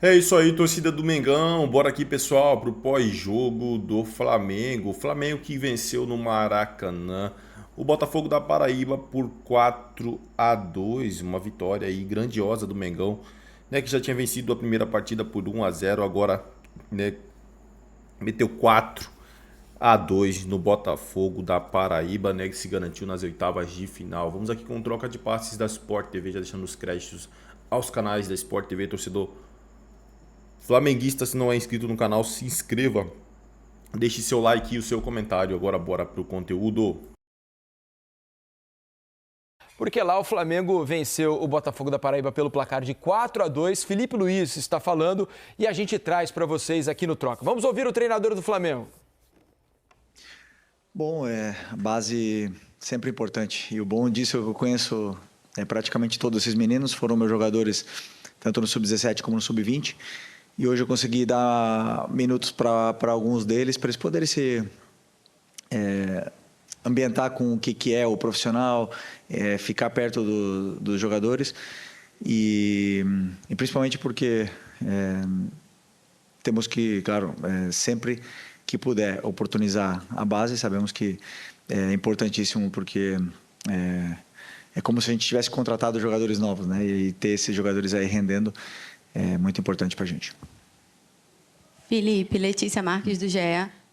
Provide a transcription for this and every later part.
É isso aí, torcida do Mengão. Bora aqui, pessoal, pro pós-jogo do Flamengo. O Flamengo que venceu no Maracanã o Botafogo da Paraíba por 4-2, uma vitória aí grandiosa do Mengão, né, que já tinha vencido a primeira partida por 1-0, agora, né, meteu 4-2 no Botafogo da Paraíba, né, que se garantiu nas oitavas de final. Vamos aqui com troca de passes da Sport TV, já deixando os créditos aos canais da Sport TV, torcedor flamenguista. Se não é inscrito no canal, se inscreva, deixe seu like e o seu comentário. Agora bora pro conteúdo. Porque lá o Flamengo venceu o Botafogo da Paraíba pelo placar de 4-2. Felipe Luiz está falando e a gente traz para vocês aqui no Troca. Vamos ouvir o treinador do Flamengo. Bom, a base sempre importante. E o bom disso é que eu conheço praticamente todos esses meninos, foram meus jogadores tanto no Sub-17 como no Sub-20. E hoje eu consegui dar minutos para alguns deles, para eles poderem se ambientar com o que é o profissional, ficar perto dos jogadores. E principalmente porque temos que, claro, sempre que puder oportunizar a base. Sabemos que é importantíssimo porque é como se a gente tivesse contratado jogadores novos, né? E ter esses jogadores aí rendendo é muito importante para a gente. Felipe, Letícia Marques do GE.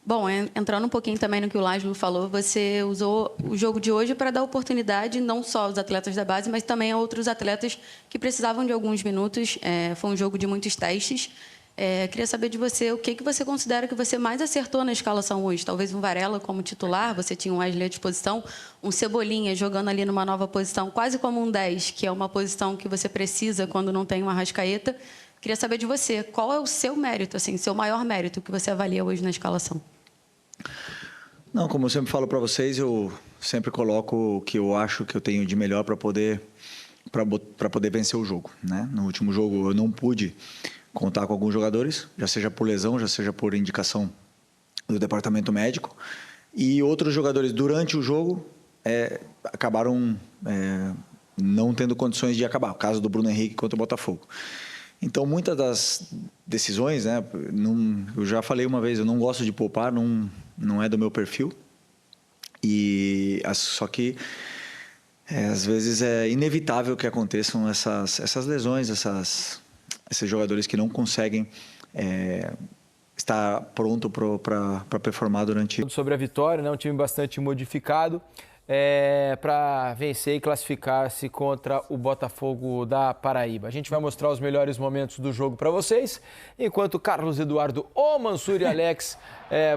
Bom, entrando um pouquinho também no que o Lázaro falou, você usou o jogo de hoje para dar oportunidade não só aos atletas da base, mas também a outros atletas que precisavam de alguns minutos. Foi um jogo de muitos testes. Queria saber de você o que você considera que você mais acertou na escalação hoje. Talvez um Varela como titular, você tinha um Wesley à disposição, um Cebolinha jogando ali numa nova posição, quase como um 10, que é uma posição que você precisa quando não tem uma Arrascaeta. Queria saber de você, qual é o seu mérito, assim, seu maior mérito que você avalia hoje na escalação? Não, como eu sempre falo para vocês, eu sempre coloco o que eu acho que eu tenho de melhor para poder vencer o jogo, né? No último jogo eu não pude contar com alguns jogadores, já seja por lesão, já seja por indicação do departamento médico, e outros jogadores durante o jogo acabaram não tendo condições de acabar. O caso do Bruno Henrique contra o Botafogo. Então, muitas das decisões, né, eu já falei uma vez, eu não gosto de poupar, não é do meu perfil. Só que, às vezes, é inevitável que aconteçam essas lesões, esses jogadores que não conseguem estar pronto para performar durante... Sobre a vitória, né, um time bastante modificado. Para vencer e classificar-se contra o Botafogo da Paraíba. A gente vai mostrar os melhores momentos do jogo para vocês, enquanto Carlos Eduardo, o Mansur e Alex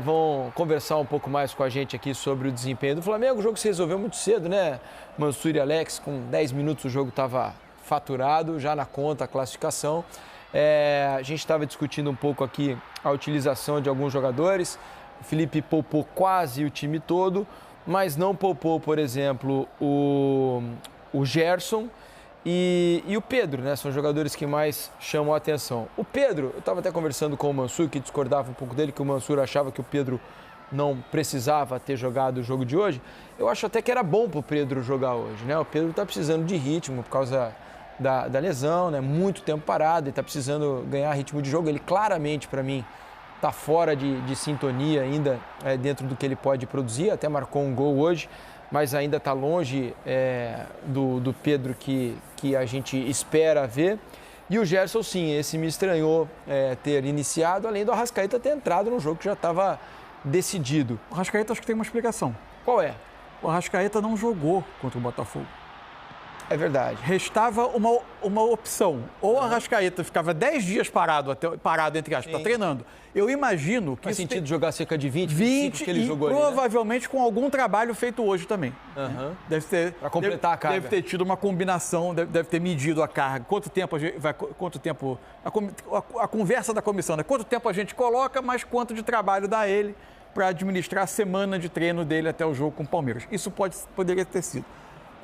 vão conversar um pouco mais com a gente aqui sobre o desempenho do Flamengo. O jogo se resolveu muito cedo, né, Mansur e Alex? Com 10 minutos o jogo estava faturado, já na conta a classificação. A gente estava discutindo um pouco aqui a utilização de alguns jogadores. O Felipe poupou quase o time todo, mas não poupou, por exemplo, o Gerson e o Pedro, né? São jogadores que mais chamam a atenção. O Pedro, eu estava até conversando com o Mansur, que discordava um pouco dele, que o Mansur achava que o Pedro não precisava ter jogado o jogo de hoje. Eu acho até que era bom para o Pedro jogar hoje, né? O Pedro está precisando de ritmo por causa da lesão, né? Muito tempo parado, ele está precisando ganhar ritmo de jogo. Ele claramente, para mim, está fora de sintonia ainda dentro do que ele pode produzir, até marcou um gol hoje, mas ainda está longe do Pedro que a gente espera ver. E o Gerson, sim, esse me estranhou ter iniciado, além do Arrascaeta ter entrado num jogo que já estava decidido. O Arrascaeta acho que tem uma explicação. Qual é? O Arrascaeta não jogou contra o Botafogo. É verdade. Restava uma opção. Ou o Arrascaeta ficava 10 dias parado entre aspas, treinando. Eu imagino que faz sentido jogar cerca de 20 que ele jogou ali, provavelmente com algum trabalho feito hoje também. Uhum. Deve ter, para completar a carga. Deve ter tido uma combinação, deve ter medido a carga. Quanto tempo a conversa da comissão, né? Quanto tempo a gente coloca, mas quanto de trabalho dá ele para administrar a semana de treino dele até o jogo com o Palmeiras. Isso poderia ter sido.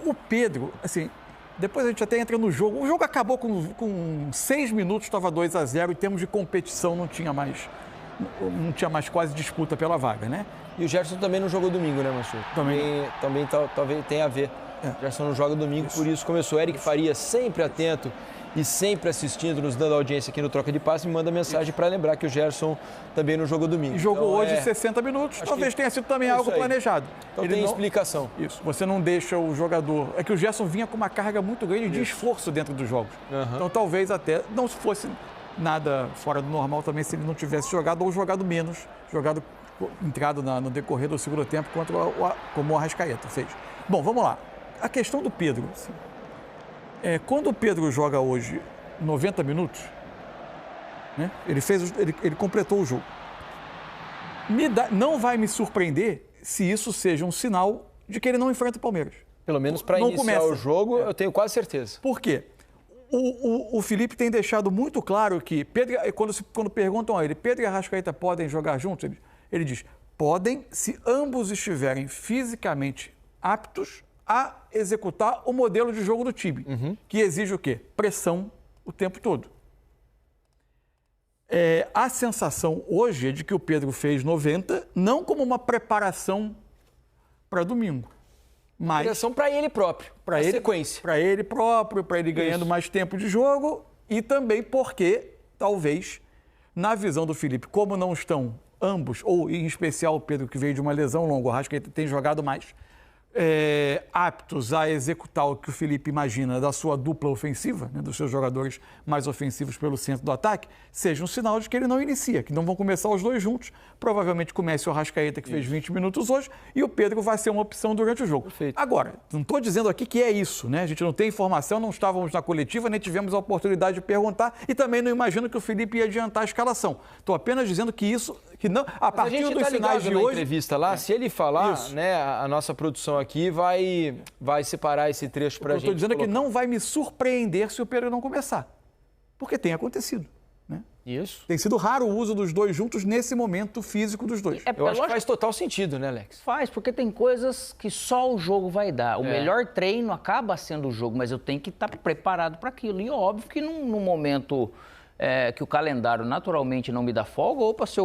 O Pedro, assim, depois a gente até entra no jogo. O jogo acabou com 6 minutos, estava 2-0. Em termos de competição, não tinha mais quase disputa pela vaga, né? E o Gerson também não jogou domingo, né, Mansur? Também talvez tenha a ver. O Gerson não joga domingo, por isso começou. Eric Faria sempre atento e sempre assistindo, nos dando audiência aqui no Troca de Passe, me manda mensagem para lembrar que o Gerson também não jogou domingo. E jogou hoje 60 minutos, talvez tenha sido também algo planejado. Então tem explicação. Isso, você não deixa o jogador... É que o Gerson vinha com uma carga muito grande de esforço dentro dos jogos. Então talvez até não fosse nada fora do normal também se ele não tivesse jogado ou jogado menos, entrado no decorrer do segundo tempo como o Arrascaeta fez. Bom, vamos lá. A questão do Pedro. Assim, quando o Pedro joga hoje 90 minutos, né, ele completou o jogo. Não vai me surpreender se isso seja um sinal de que ele não enfrenta o Palmeiras. Pelo menos para iniciar o jogo, eu tenho quase certeza. Por quê? O Felipe tem deixado muito claro que, quando perguntam a ele, Pedro e Arrascaeta podem jogar juntos? Ele diz, podem se ambos estiverem fisicamente aptos a executar o modelo de jogo do time, que exige o quê? Pressão o tempo todo. A sensação hoje é de que o Pedro fez 90, não como uma preparação para domingo, mas... Preparação para ele próprio, para sequência. Para ele próprio, para ele ganhando mais tempo de jogo e também porque, talvez, na visão do Felipe, como não estão ambos, ou em especial o Pedro, que veio de uma lesão longa, o Arrascaeta tem jogado mais, aptos a executar o que o Felipe imagina da sua dupla ofensiva, né, dos seus jogadores mais ofensivos pelo centro do ataque, seja um sinal de que ele não inicia, que não vão começar os dois juntos. Provavelmente comece o Arrascaeta, que fez 20 minutos hoje, e o Pedro vai ser uma opção durante o jogo. Perfeito. Agora, não estou dizendo aqui que é isso, né? A gente não tem informação, não estávamos na coletiva, nem tivemos a oportunidade de perguntar, e também não imagino que o Felipe ia adiantar a escalação. Estou apenas dizendo que isso, que não, a partir dos sinais de na hoje... entrevista lá, se ele falar, né, a nossa produção aqui vai separar esse trecho para a gente. Estou dizendo que não vai me surpreender se o Pedro não começar, porque tem acontecido. Né? Isso. Tem sido raro o uso dos dois juntos nesse momento físico dos dois. Eu acho que faz total sentido, né, Alex? Faz, porque tem coisas que só o jogo vai dar. O melhor treino acaba sendo o jogo, mas eu tenho que estar preparado para aquilo. E óbvio que num momento que o calendário naturalmente não me dá folga, opa, se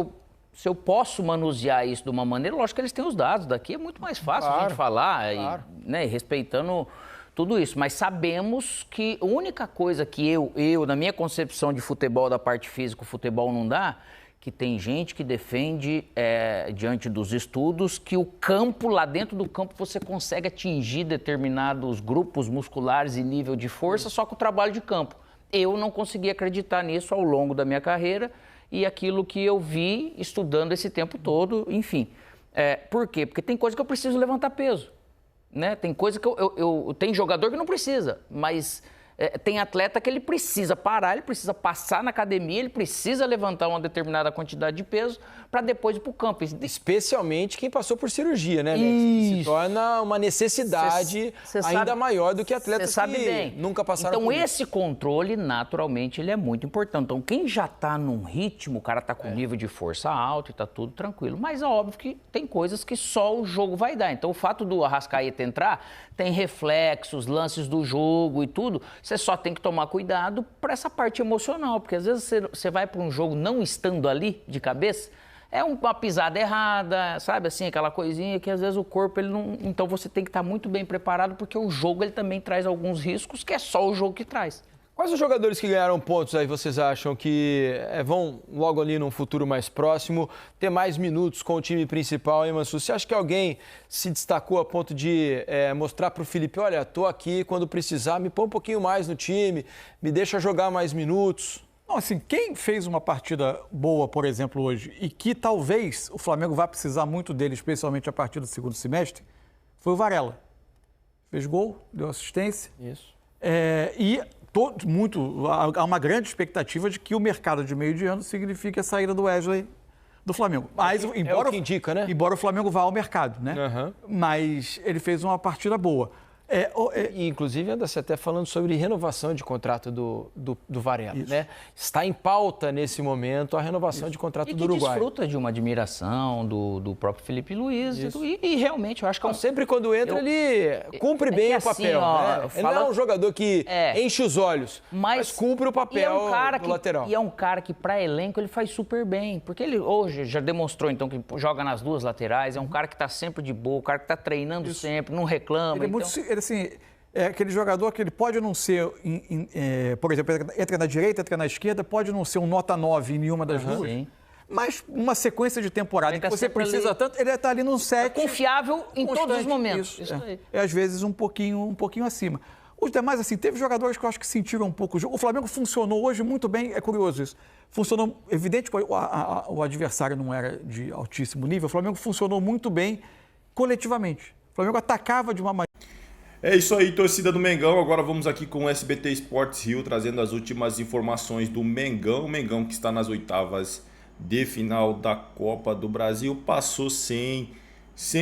eu posso manusear isso de uma maneira, lógico que eles têm os dados, daqui é muito mais fácil a gente falar, e respeitando tudo isso. Mas sabemos que a única coisa que eu, na minha concepção de futebol, da parte física, o futebol não dá, que tem gente que defende, diante dos estudos, que o campo, lá dentro do campo, você consegue atingir determinados grupos musculares e nível de força só com o trabalho de campo. Eu não consegui acreditar nisso ao longo da minha carreira, e aquilo que eu vi estudando esse tempo todo, enfim. Por quê? Porque tem coisa que eu preciso levantar peso, né? Tem coisa que tem jogador que não precisa, mas tem atleta que ele precisa parar, ele precisa passar na academia, ele precisa levantar uma determinada quantidade de peso para depois ir para o campo. Especialmente quem passou por cirurgia, né, Alex? Se torna uma necessidade ainda maior do que atletas que nunca passaram por isso. Então, esse controle, naturalmente, ele é muito importante. Então, quem já está num ritmo, o cara está com nível de força alto e está tudo tranquilo. Mas é óbvio que tem coisas que só o jogo vai dar. Então, o fato do Arrascaeta entrar tem reflexos, lances do jogo e tudo. Você só tem que tomar cuidado para essa parte emocional, porque às vezes você vai para um jogo não estando ali de cabeça, é uma pisada errada, sabe assim, aquela coisinha que às vezes o corpo ele não... Então você tem que estar muito bem preparado, porque o jogo ele também traz alguns riscos que é só o jogo que traz. Quais os jogadores que ganharam pontos aí vocês acham que vão logo ali num futuro mais próximo ter mais minutos com o time principal, hein, Mansur? Você acha que alguém se destacou a ponto de mostrar para o Felipe, olha, estou aqui, quando precisar, me põe um pouquinho mais no time, me deixa jogar mais minutos? Não, assim, quem fez uma partida boa, por exemplo, hoje, e que talvez o Flamengo vá precisar muito dele, especialmente a partir do segundo semestre, foi o Varela. Fez gol, deu assistência. Isso. Há uma grande expectativa de que o mercado de meio de ano signifique a saída do Wesley do Flamengo. Mas, embora o que indica, né? Embora o Flamengo vá ao mercado, né? Mas ele fez uma partida boa. E, inclusive, anda-se até falando sobre renovação de contrato do Varela, né? Está em pauta, nesse momento, a renovação de contrato do Uruguai. Desfruta de uma admiração do próprio Felipe Luiz. E realmente, eu acho que... Sempre quando entra, ele cumpre bem o papel, né? Ele não é um jogador que enche os olhos, mas cumpre o papel do lateral. E é um cara que, para elenco, ele faz super bem. Porque ele hoje já demonstrou, então, que joga nas duas laterais. É um cara que está sempre de boa, um cara que está treinando sempre, não reclama. Ele é muito... é aquele jogador que ele pode não ser, por exemplo, entra na direita, entra na esquerda, pode não ser um nota 9 em nenhuma das duas, Sim. mas uma sequência de temporada em que você sempre precisa ali. tanto, ele está ali no 7. Confiável em todos os constante. momentos. Isso aí. é às vezes um pouquinho acima. Os demais, assim, teve jogadores que eu acho que sentiram um pouco o jogo. O Flamengo funcionou hoje muito bem, é curioso isso. Funcionou, evidente que o adversário não era de altíssimo nível, o Flamengo funcionou muito bem coletivamente. O Flamengo atacava de uma maneira. É isso aí, torcida do Mengão. Agora vamos aqui com o SBT Sports Rio, trazendo as últimas informações do Mengão. O Mengão que está nas oitavas de final da Copa do Brasil. Passou sem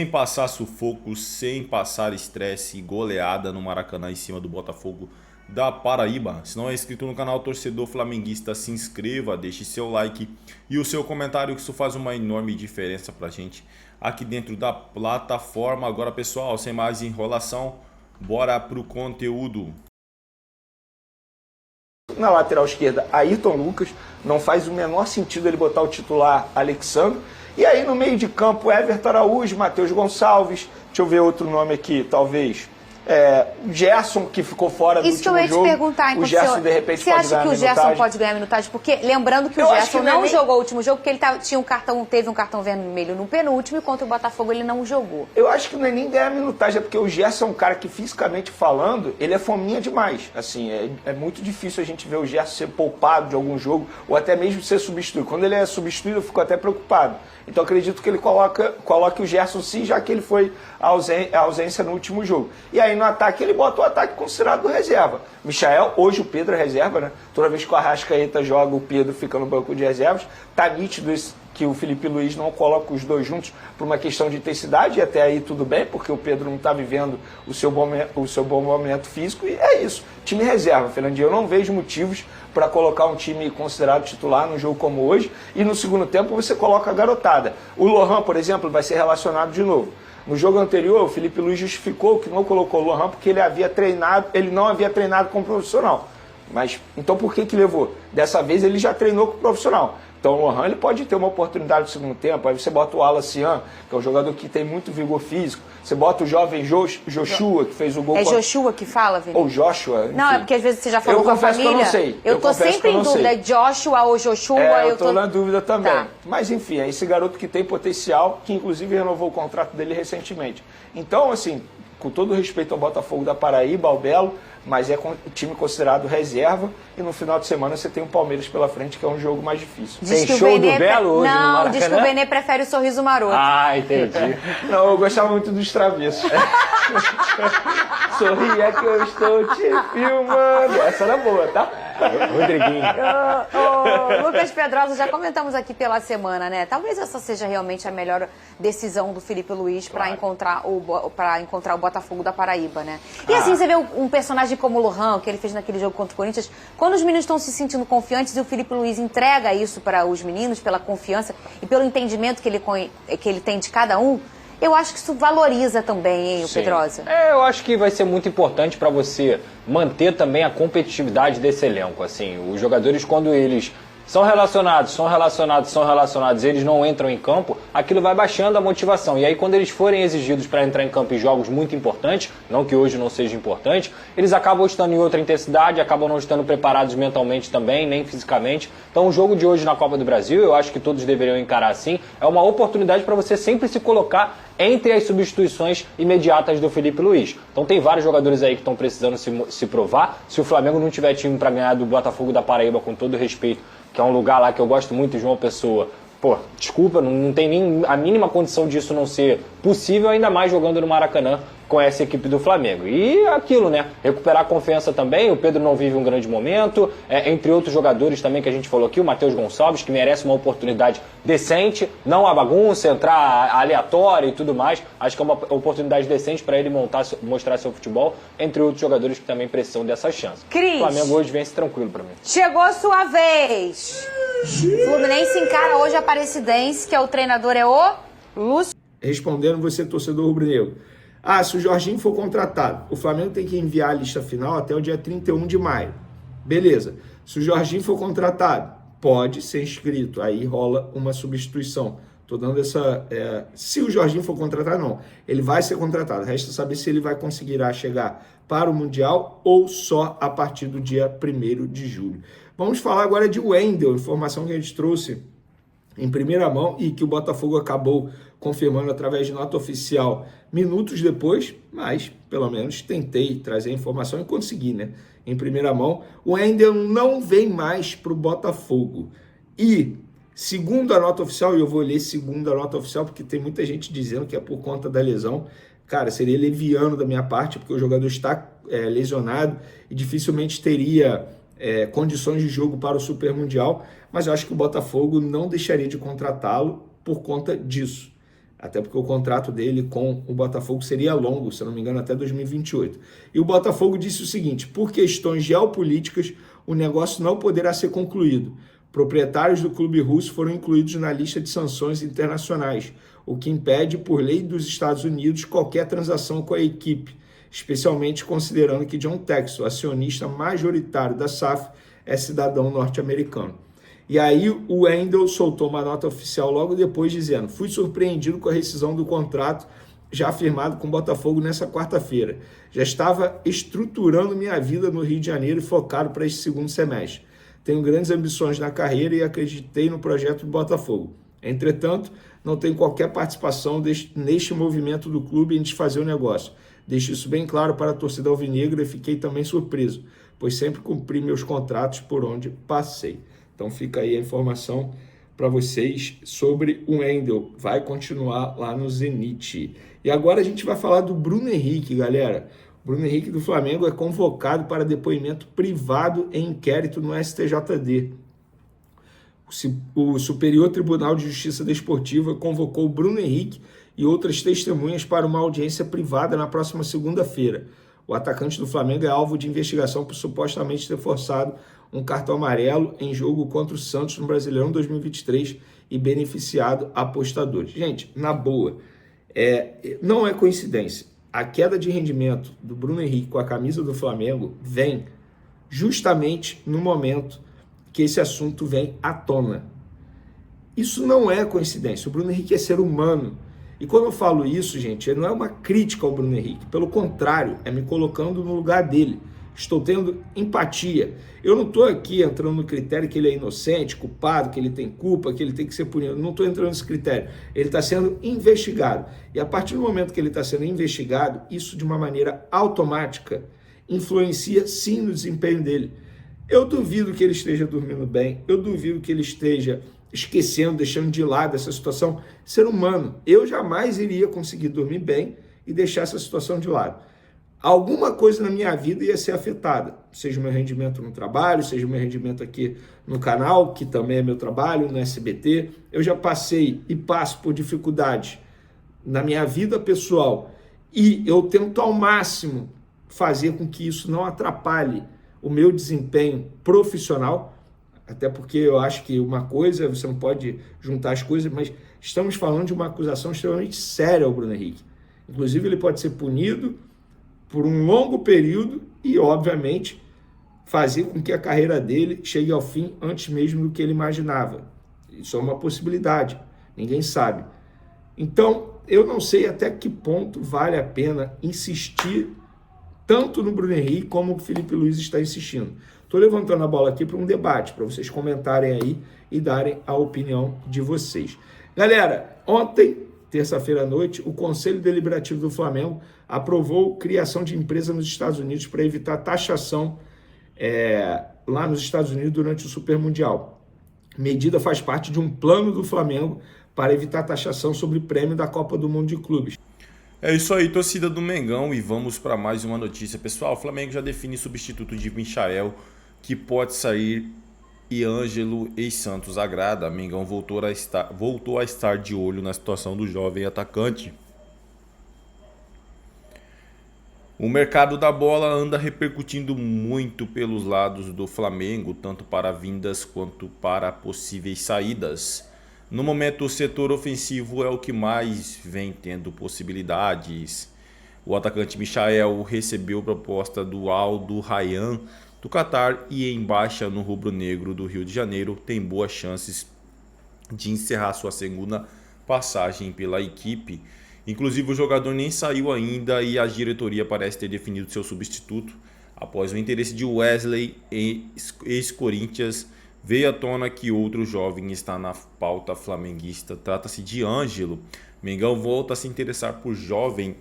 passar sufoco, sem passar estresse e goleada no Maracanã em cima do Botafogo da Paraíba. Se não é inscrito no canal Torcedor Flamenguista, se inscreva, deixe seu like e o seu comentário, que isso faz uma enorme diferença pra gente aqui dentro da plataforma. Agora, pessoal, sem mais enrolação, bora pro conteúdo. Na lateral esquerda, Ayrton Lucas, não faz o menor sentido ele botar o titular Alexandre. E aí no meio de campo, Everton Araújo, Matheus Gonçalves, deixa eu ver outro nome aqui, talvez. Gerson, que ficou fora do último jogo. Isso que eu ia te perguntar, o Gerson, de repente, você acha que o Gerson pode ganhar minutagem? Porque, lembrando que o Gerson não jogou o último jogo, porque ele teve um cartão vermelho no penúltimo, e contra o Botafogo ele não jogou. Eu acho que não é nem ganhar minutagem, é porque o Gerson é um cara que, fisicamente falando, ele é fominha demais. Assim, é muito difícil a gente ver o Gerson ser poupado de algum jogo, ou até mesmo ser substituído. Quando ele é substituído, eu fico até preocupado. Então acredito que ele coloque o Gerson sim, já que ele foi a ausência no último jogo. E aí no ataque ele bota o ataque considerado reserva. Michael, hoje o Pedro é reserva, né? Toda vez que o Arrascaeta joga, o Pedro fica no banco de reservas. Tá nítido que o Felipe Luiz não coloca os dois juntos por uma questão de intensidade, e até aí tudo bem, porque o Pedro não está vivendo o seu bom momento físico, e é isso. Time reserva, Fernandinho. Eu não vejo motivos para colocar um time considerado titular num jogo como hoje, e no segundo tempo você coloca a garotada. O Lohan, por exemplo, vai ser relacionado de novo. No jogo anterior, o Felipe Luiz justificou que não colocou o Lohan porque ele não havia treinado como profissional. Mas então por que levou? Dessa vez ele já treinou com o profissional. Então o Lohan ele pode ter uma oportunidade no segundo tempo. Aí você bota o Alacian, que é um jogador que tem muito vigor físico. Você bota o jovem Joshua, que fez o gol. É Joshua que fala, Vini? Ou Joshua. Enfim. Não, é porque às vezes você já falou com a família. Eu não sei. Eu tô sempre em dúvida. É Joshua ou Joshua? Eu tô na dúvida também. Tá. Mas enfim, é esse garoto que tem potencial, que inclusive renovou o contrato dele recentemente. Então, assim, com todo respeito ao Botafogo da Paraíba, ao Belo, mas é um time considerado reserva, e no final de semana você tem o Palmeiras pela frente, que é um jogo mais difícil. Tem show do Belo hoje no Maracanã? Não, diz que o Benê prefere o sorriso maroto. Ah, entendi. Não, eu gostava muito dos travessos. Sorri, é que eu estou te filmando. Essa era boa, tá? Rodriguinho. Lucas Pedrosa, já comentamos aqui pela semana, né? Talvez essa seja realmente a melhor decisão do Felipe Luiz para encontrar o Botafogo da Paraíba, né? E assim, você vê um personagem como o Lohan, que ele fez naquele jogo contra o Corinthians, quando os meninos estão se sentindo confiantes e o Felipe Luiz entrega isso para os meninos, pela confiança e pelo entendimento que ele tem de cada um, eu acho que isso valoriza também, hein, o Pedrosa? Eu acho que vai ser muito importante para você manter também a competitividade desse elenco. Assim, os jogadores, quando eles são relacionados, eles não entram em campo, aquilo vai baixando a motivação. E aí, quando eles forem exigidos para entrar em campo em jogos muito importantes, não que hoje não seja importante, eles acabam estando em outra intensidade, acabam não estando preparados mentalmente também, nem fisicamente. Então, o jogo de hoje na Copa do Brasil, eu acho que todos deveriam encarar assim, é uma oportunidade para você sempre se colocar entre as substituições imediatas do Felipe Luiz. Então tem vários jogadores aí que estão precisando se provar. Se o Flamengo não tiver time para ganhar do Botafogo da Paraíba, com todo respeito, que é um lugar lá que eu gosto muito, João Pessoa, pô, desculpa, não tem nem a mínima condição disso não ser possível, ainda mais jogando no Maracanã com essa equipe do Flamengo. E aquilo, né? Recuperar a confiança também. O Pedro não vive um grande momento, entre outros jogadores também que a gente falou aqui, o Matheus Gonçalves, que merece uma oportunidade decente, não a bagunça, entrar aleatório e tudo mais. Acho que é uma oportunidade decente para ele mostrar seu futebol, entre outros jogadores que também precisam dessa chance. Cris, o Flamengo hoje vence tranquilo para mim. Chegou a sua vez. Fluminense encara hoje a Aparecidense, que é o treinador é o Lúcio. Respondendo você, torcedor rubro-negro. Se o Jorginho for contratado, o Flamengo tem que enviar a lista final até o dia 31 de maio. Beleza. Se o Jorginho for contratado, pode ser inscrito. Aí rola uma substituição. Estou dando essa... se o Jorginho for contratado, não. Ele vai ser contratado. Resta saber se ele vai conseguir chegar para o Mundial ou só a partir do dia 1º de julho. Vamos falar agora de Wendel, informação que a gente trouxe em primeira mão e que o Botafogo acabou confirmando através de nota oficial minutos depois, mas pelo menos tentei trazer a informação e consegui, né? Em primeira mão, o Wendel não vem mais para o Botafogo. E, segundo a nota oficial, e eu vou ler segundo a nota oficial porque tem muita gente dizendo que é por conta da lesão, cara, seria leviano da minha parte, porque o jogador está lesionado e dificilmente teria condições de jogo para o Super Mundial, mas eu acho que o Botafogo não deixaria de contratá-lo por conta disso. Até porque o contrato dele com o Botafogo seria longo, se eu não me engano, até 2028. E o Botafogo disse o seguinte: por questões geopolíticas, o negócio não poderá ser concluído. Proprietários do clube russo foram incluídos na lista de sanções internacionais, o que impede, por lei dos Estados Unidos, qualquer transação com a equipe, especialmente considerando que John Textor, acionista majoritário da SAF, é cidadão norte-americano. E aí o Wendel soltou uma nota oficial logo depois dizendo: fui surpreendido com a rescisão do contrato já firmado com o Botafogo nessa quarta-feira. Já estava estruturando minha vida no Rio de Janeiro e focado para este segundo semestre. Tenho grandes ambições na carreira e acreditei no projeto do Botafogo. Entretanto, não tenho qualquer participação neste movimento do clube em desfazer o negócio. Deixo isso bem claro para a torcida alvinegra e fiquei também surpreso, pois sempre cumpri meus contratos por onde passei. Então fica aí a informação para vocês sobre o Wendel. Vai continuar lá no Zenit. E agora a gente vai falar do Bruno Henrique, galera. O Bruno Henrique do Flamengo é convocado para depoimento privado em inquérito no STJD. O Superior Tribunal de Justiça Desportiva convocou o Bruno Henrique e outras testemunhas para uma audiência privada na próxima segunda-feira. O atacante do Flamengo é alvo de investigação por supostamente ter forçado um cartão amarelo em jogo contra o Santos no Brasileirão 2023 e beneficiado apostadores. Gente, na boa, não é coincidência. A queda de rendimento do Bruno Henrique com a camisa do Flamengo vem justamente no momento que esse assunto vem à tona. Isso não é coincidência. O Bruno Henrique é ser humano. E quando eu falo isso, gente, não é uma crítica ao Bruno Henrique. Pelo contrário, é me colocando no lugar dele. Estou tendo empatia. Eu não estou aqui entrando no critério que ele é inocente, culpado, que ele tem culpa, que ele tem que ser punido. Não estou entrando nesse critério. Ele está sendo investigado. E a partir do momento que ele está sendo investigado, isso de uma maneira automática influencia sim no desempenho dele. Eu duvido que ele esteja dormindo bem. Eu duvido que ele esteja esquecendo, deixando de lado essa situação. Ser humano, eu jamais iria conseguir dormir bem e deixar essa situação de lado. Alguma coisa na minha vida ia ser afetada, seja o meu rendimento no trabalho, seja o meu rendimento aqui no canal, que também é meu trabalho, no SBT. Eu já passei e passo por dificuldades na minha vida pessoal e eu tento ao máximo fazer com que isso não atrapalhe o meu desempenho profissional, até porque eu acho que uma coisa, você não pode juntar as coisas, mas estamos falando de uma acusação extremamente séria ao Bruno Henrique. Inclusive, ele pode ser punido por um longo período e, obviamente, fazer com que a carreira dele chegue ao fim antes mesmo do que ele imaginava. Isso é uma possibilidade, ninguém sabe. Então, eu não sei até que ponto vale a pena insistir tanto no Bruno Henrique como o Felipe Luiz está insistindo. Estou levantando a bola aqui para um debate, para vocês comentarem aí e darem a opinião de vocês. Galera, ontem, terça-feira à noite, o Conselho Deliberativo do Flamengo aprovou criação de empresa nos Estados Unidos para evitar taxação lá nos Estados Unidos durante o Super Mundial. Medida faz parte de um plano do Flamengo para evitar taxação sobre prêmio da Copa do Mundo de Clubes. É isso aí, torcida do Mengão, e vamos para mais uma notícia. Pessoal, o Flamengo já define substituto de Michael, que pode sair, e Ângelo ex-Santos agrada. Mengão voltou a estar de olho na situação do jovem atacante. O mercado da bola anda repercutindo muito pelos lados do Flamengo, tanto para vindas quanto para possíveis saídas. No momento, o setor ofensivo é o que mais vem tendo possibilidades. O atacante Michael recebeu proposta do Al Rayyan do Catar e em baixa no rubro-negro do Rio de Janeiro, tem boas chances de encerrar sua segunda passagem pela equipe. Inclusive o jogador nem saiu ainda e a diretoria parece ter definido seu substituto. Após o interesse de Wesley, ex-Corinthians, veio à tona que outro jovem está na pauta flamenguista. Trata-se de Ângelo. Mengão volta a se interessar por jovem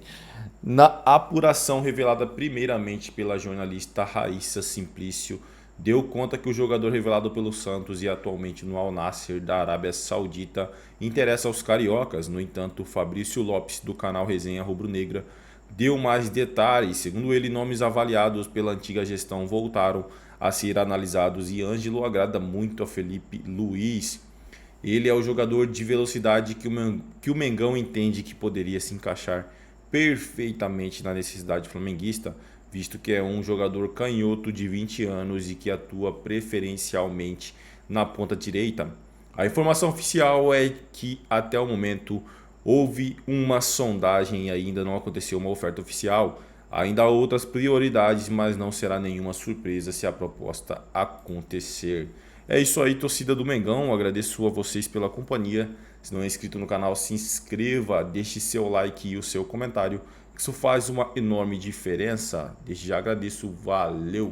na apuração revelada primeiramente pela jornalista Raíssa Simplício. Deu conta que o jogador revelado pelo Santos e atualmente no Al Nassr da Arábia Saudita interessa aos cariocas. No entanto, Fabrício Lopes, do canal Resenha Rubro-Negra, deu mais detalhes. Segundo ele, nomes avaliados pela antiga gestão voltaram a ser analisados e Ângelo agrada muito a Felipe Luiz. Ele é o jogador de velocidade que o Mengão entende que poderia se encaixar perfeitamente na necessidade flamenguista, visto que é um jogador canhoto de 20 anos e que atua preferencialmente na ponta direita. A informação oficial é que até o momento houve uma sondagem e ainda não aconteceu uma oferta oficial. Ainda há outras prioridades, mas não será nenhuma surpresa se a proposta acontecer. É isso aí, torcida do Mengão. Agradeço a vocês pela companhia. Se não é inscrito no canal, se inscreva, deixe seu like e o seu comentário. Isso faz uma enorme diferença. Desde já agradeço. Valeu!